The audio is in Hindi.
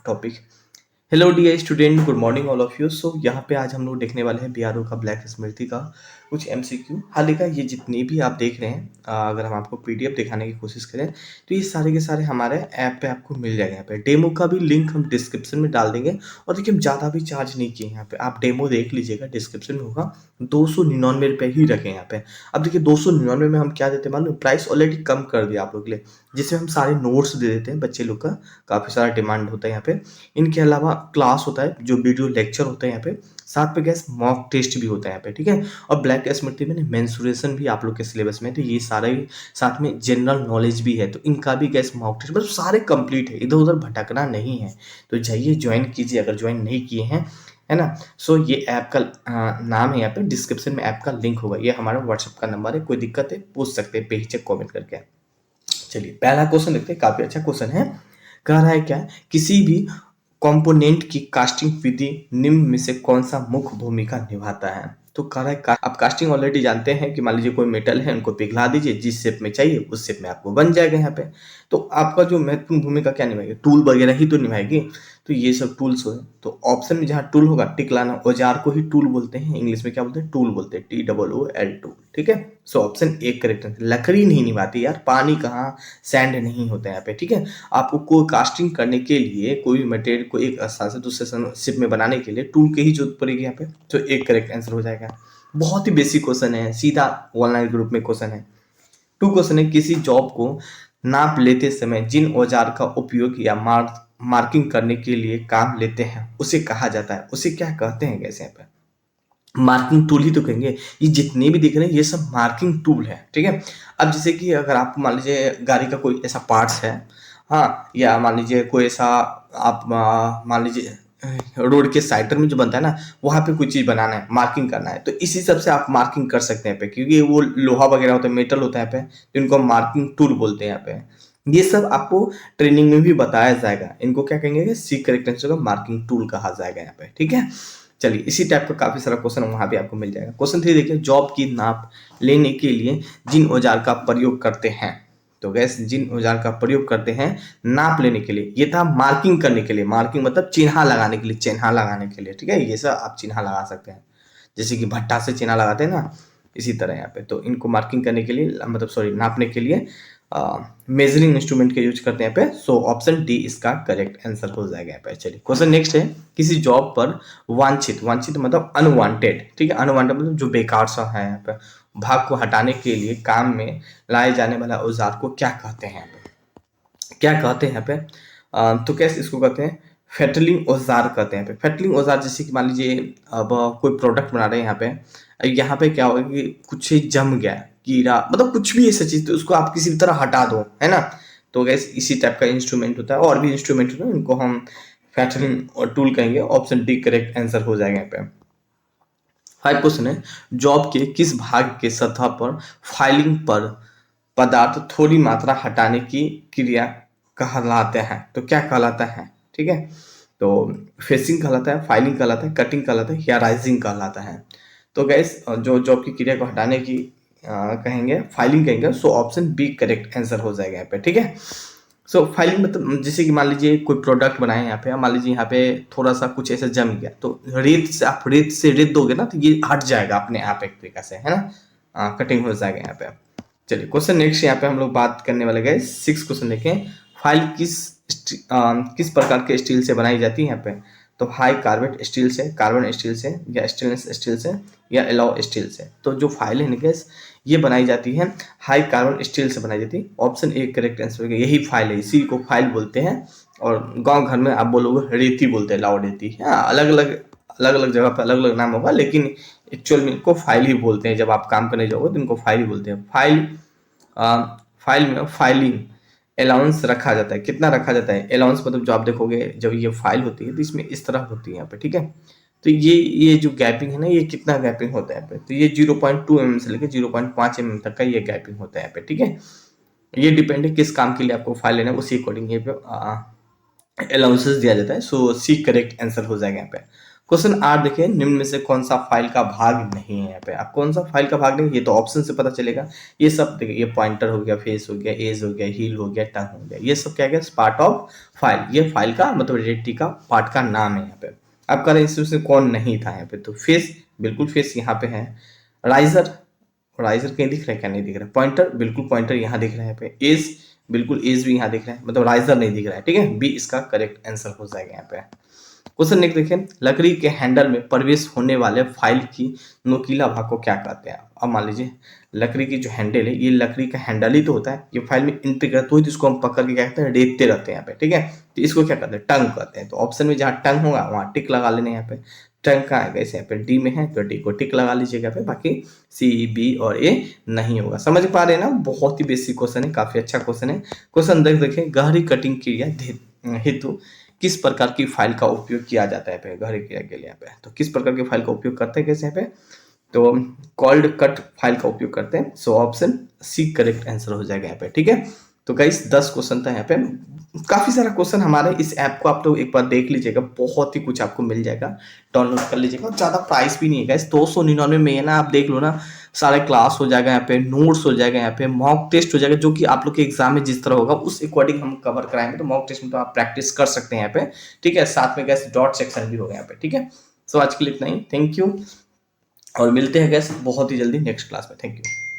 Topic. Hello dear student, good morning all of you. So यहाँ पे आज हम लोग देखने वाले हैं बीआरओ का ब्लैक स्मृति का कुछ एमसीक्यू। हाल का ये जितने भी आप देख रहे हैं, अगर हम आपको पीडीएफ दिखाने की कोशिश करें तो ये सारे के सारे हमारे ऐप पे आपको मिल जाएगा। यहाँ पे डेमो का भी लिंक हम डिस्क्रिप्शन में डाल देंगे। और देखिए, हम ज़्यादा भी चार्ज नहीं किए यहाँ पे, आप डेमो देख लीजिएगा, डिस्क्रिप्शन में होगा। 299 रुपये ही रखें यहाँ पे। अब देखिए 299 में हम क्या देते हैं मालूम, प्राइस ऑलरेडी कम कर दिया आप लोग के लिए, जिसमें हम सारे नोट्स दे देते हैं बच्चे लोग का। काफ़ी सारा डिमांड होता है यहाँ पे। इनके अलावा क्लास होता है, जो वीडियो लेक्चर होता है यहाँ पे, साथ पे गैस मॉक टेस्ट भी होता है यहाँ पे, ठीक है। और ब्लैक स्मृति में मेंसुरेशन भी आप लोग के सिलेबस में है, तो ये सारे साथ में जनरल नॉलेज भी है, तो इनका भी गैस मॉक टेस्ट मतलब सारे कंप्लीट है, इधर उधर भटकना नहीं है। तो जाइए ज्वाइन कीजिए अगर ज्वाइन नहीं किए हैं, है ना। सो ये ऐप का नाम है, यहाँ पे डिस्क्रिप्शन में ऐप का लिंक होगा। ये हमारा व्हाट्सएप का नंबर है, कोई दिक्कत है पूछ सकते हैं बेहिचक कमेंट करके। चलिए पहला क्वेश्चन देखते हैं, काफी अच्छा क्वेश्चन है। कह रहा है क्या, किसी भी कंपोनेंट की कास्टिंग विधि निम्न में से कौन सा मुख्य भूमिका निभाता है। तो कह रहा है आप कास्टिंग ऑलरेडी जानते हैं कि मान लीजिए कोई मेटल है, उनको पिघला दीजिए, जिस शेप में चाहिए उस शेप में आपको बन जाएगा यहाँ पे। तो आपका जो महत्वपूर्ण भूमिका क्या निभाएगी, टूल वगैरह ही तो निभाएगी। तो ये सब टूल्स हो, तो ऑप्शन में जहाँ टूल होगा टिक लाना। औजार को ही टूल बोलते हैं, इंग्लिश में क्या बोलते हैं, टूल बोलते हैं, TOOL टूल, ठीक है। सो ऑप्शन एक करेक्ट है। लकड़ी नहीं निभाती यार, पानी कहाँ, सैंड नहीं होता है यहाँ पे, ठीक है। आपको कोई कास्टिंग करने के लिए, कोई मटेरियल को एक स्थान से दूसरे शेप में बनाने के लिए टूल की ही जरूरत पड़ेगी यहाँ पे। तो एक करेक्ट आंसर हो जाएगा। बहुत ही बेसिक क्वेश्चन है, सीधा ऑनलाइन ग्रुप में क्वेश्चन है। टू क्वेश्चन है, किसी जॉब को नाप लेते समय जिन औजार का उपयोग या मार्किंग करने के लिए काम लेते हैं उसे कहा जाता है, उसे क्या कहते हैं कैसे यहाँ पे। मार्किंग टूल ही तो कहेंगे, ये जितने भी दिख रहे हैं ये सब मार्किंग टूल है, ठीक है। अब जैसे कि अगर आप मान लीजिए गाड़ी का कोई ऐसा पार्ट्स है, हाँ, या मान लीजिए कोई ऐसा, आप मान लीजिए रोड के साइडर में जो बनता है ना, वहां पे कोई चीज बनाना है, मार्किंग करना है, तो इसी हिसाब से आप मार्किंग कर सकते हैं पे, क्योंकि वो लोहा वगैरह होता है, मेटल होता है पे, तो इनको मार्किंग टूल बोलते हैं यहाँ पे। ये सब आपको ट्रेनिंग में भी बताया जाएगा। इनको क्या कहेंगे, सी करेक्ट आंसर का मार्किंग टूल कहा जाएगा यहाँ पे, ठीक है। चलिए इसी टाइप का काफी सारा क्वेश्चन वहां भी आपको मिल जाएगा। क्वेश्चन 3 देखिए, जॉब की नाप लेने के लिए जिन औजार का प्रयोग करते हैं। तो गैस, जिन औजार का प्रयोग करते हैं नाप लेने के लिए, ये था मार्किंग करने के लिए, मार्किंग मतलब चिन्हा लगाने के लिए, चिन्हा लगाने के लिए, ठीक है। ये सब आप चिन्हा लगा सकते हैं, जैसे कि भट्टा से चिन्हा लगाते हैं ना, इसी तरह यहाँ पे। तो इनको मार्किंग करने के लिए, मतलब सॉरी, नापने के लिए मेजरिंग इंस्ट्रूमेंट का यूज करते हैं यहाँ पे। सो ऑप्शन डी इसका करेक्ट आंसर हो जाएगा यहाँ पे। चलिए क्वेश्चन नेक्स्ट है, किसी जॉब पर वांछित, वांछित मतलब अनवांटेड, ठीक है, अनवांटेड मतलब जो बेकार सा है यहाँ पे, भाग को हटाने के लिए काम में लाए जाने वाला औजार को क्या कहते हैं यहाँ पे, क्या कहते हैं यहाँ पे। तो कैसे इसको कहते हैं, फेटलिंग औजार कहते हैं यहाँ पे। फेटलिंग औजार, जैसे कि मान लीजिए अब कोई प्रोडक्ट बना रहे हैं यहाँ पे, यहाँ पे क्या होगा कि कुछ जम गया, कीड़ा, मतलब कुछ भी ऐसा चीज, तो उसको आप किसी भी तरह हटा दो, है ना। तो गैस इसी टाइप का इंस्ट्रूमेंट होता है, और भी इंस्ट्रूमेंट होता है, इनको हम फैक्टरिंग और टूल कहेंगे। ऑप्शन डी करेक्ट आंसर हो जाएगा यहाँ पे। 5 क्वेश्चन है, जॉब के किस भाग के सतह पर फाइलिंग पर पदार्थ थोड़ी मात्रा हटाने की क्रिया कहलाते हैं, तो क्या कहलाता है, ठीक है। तो फेसिंग कहलाता है, फाइलिंग कहलाता है, कटिंग कहलाता है, या राइजिंग कहलाता है। तो गैस जो जॉब की क्रिया को हटाने की कहेंगे, फाइलिंग कहेंगे। So option B correct answer हो जाएगा यहाँ पे, ठीक है। सो फाइलिंग मतलब जैसे कि मान लीजिए कोई प्रोडक्ट बनाए यहाँ पे, मान लीजिए यहाँ पे थोड़ा सा कुछ ऐसा जम गया, तो रेत से आप रेत दोगे ना, तो ये हट जाएगा अपने आप एक तरीका से, है ना, कटिंग हो जाएगा यहाँ पे। चलिए क्वेश्चन नेक्स्ट यहाँ पे हम लोग बात करने वाले गए 6 क्वेश्चन देखें, फाइल किस प्रकार के स्टील से बनाई जाती है यहाँ पे। तो हाई कार्बेट स्टील से, कार्बन स्टील से, या स्टेनलेस स्टील से, या एलॉय स्टील से। तो जो फाइल है गैस, ये बनाई जाती है हाई कार्बन स्टील से बनाई जाती है। ऑप्शन ए करेक्ट आंसर होगा, यही फाइल है, इसी को फाइल बोलते हैं। और गांव घर में आप बोलोगे रेती बोलते हैं, लाओ रेती। हाँ, अलग अलग जगह पर अलग अलग नाम होगा, लेकिन एक्चुअल में इनको फाइल ही बोलते हैं। जब आप काम करने जाओगे तो इनको फाइल ही बोलते हैं। फाइल में फाइलिंग अलाउंस रखा जाता है, कितना रखा जाता है अलाउंस, मतलब जो आप देखोगे जब ये फाइल होती है तो इसमें इस तरह होती है यहाँ पे, ठीक है। तो ये जो गैपिंग है ना, ये कितना गैपिंग होता है यहाँ पे, तो ये 0.2 mm से लेकर 0.5 mm तक का ये गैपिंग होता है यहाँ पे, ठीक है। ये डिपेंड है किस काम के लिए आपको फाइल लेना है, उसी अकॉर्डिंग ये पे अलाउंसेस दिया जाता है। सो सी करेक्ट आंसर हो जाएगा यहाँ पे। क्वेश्चन 8 देखिए, निम्न में से कौन सा फाइल का भाग नहीं है यहाँ पे। अब कौन सा फाइल का भाग नहीं, ये तो ऑप्शन से पता चलेगा। ये सब देखिए, ये पॉइंटर हो गया, फेस हो गया, एज हो गया, हील हो गया, टंग हो गया, ये सब क्या है, पार्ट ऑफ फाइल। ये फाइल का मतलब डायरेक्टरी का पार्ट का नाम है यहाँ पे। अब करें इसमें कौन नहीं था यहाँ पे, तो फेस, बिल्कुल फेस यहाँ पे है। राइजर, राइजर कहीं दिख रहा है क्या, नहीं दिख रहा है। पॉइंटर, बिल्कुल पॉइंटर यहाँ दिख रहा है यहाँ पे। एज, बिल्कुल एज भी यहाँ दिख रहा है, मतलब राइजर नहीं दिख रहा है, ठीक है। बी इसका करेक्ट आंसर हो जाएगा यहाँ पे। क्वेश्चन नेक्स्ट देखें, लकड़ी के हैंडल में प्रवेश होने वाले फाइल की नुकीला भाग को क्या कहते हैं। अब मान लीजिए लकड़ी की जो हैंडल है, ये लकड़ी का हैंडल ही तो होता है, ये फाइल में एंट्री करते हुए, तो इसको हम पकड़ के क्या कहते हैं, रेतते रहते हैं यहाँ पे, ठीक है। तो इसको क्या कहते हैं, टंग कहते हैं। तो ऑप्शन में जहाँ टंग होगा वहाँ टिक लगा लेने यहाँ पे। टंग का आएगा इसे यहाँ पे, डी में है तो डी को टिक लगा लीजिएगा यहाँ पे, बाकी सी, बी और ए नहीं होगा। समझ पा रहे हैं ना, बहुत ही बेसिक क्वेश्चन है, काफी अच्छा क्वेश्चन है। क्वेश्चन देखें, गहरी कटिंग क्रिया हेतु किस प्रकार की फाइल का उपयोग किया जाता है पे, गहरी क्रिया के लिए यहाँ पे। तो किस प्रकार की फाइल का उपयोग करते हैं कैसे यहाँ पे, तो कॉल्ड कट फाइल का उपयोग करते हैं। So option C correct answer हो जाएगा यहाँ पे, ठीक है। तो गाइस 10 क्वेश्चन था यहाँ पे, काफी सारा क्वेश्चन हमारे इस ऐप को आप लोग एक बार देख लीजिएगा, बहुत ही कुछ आपको मिल जाएगा, डाउनलोड कर लीजिएगा। और ज्यादा प्राइस भी नहीं है गाइस, 299 में है ना, आप देख लो ना, सारे क्लास हो जाएगा यहाँ पे, नोट्स हो जाएगा यहाँ पे, मॉक टेस्ट हो जाएगा, जो कि आप लोग के एग्जाम में जिस तरह होगा उस अकॉर्डिंग हम कवर कराएंगे। तो मॉक टेस्ट में तो आप प्रैक्टिस कर सकते हैं यहाँ पे, ठीक है। साथ में गैस डॉट सेक्शन भी होगा यहाँ पे, ठीक है। सो आज के लिए इतना ही, थैंक यू, और मिलते हैं गैस बहुत ही जल्दी नेक्स्ट क्लास में। Thank you.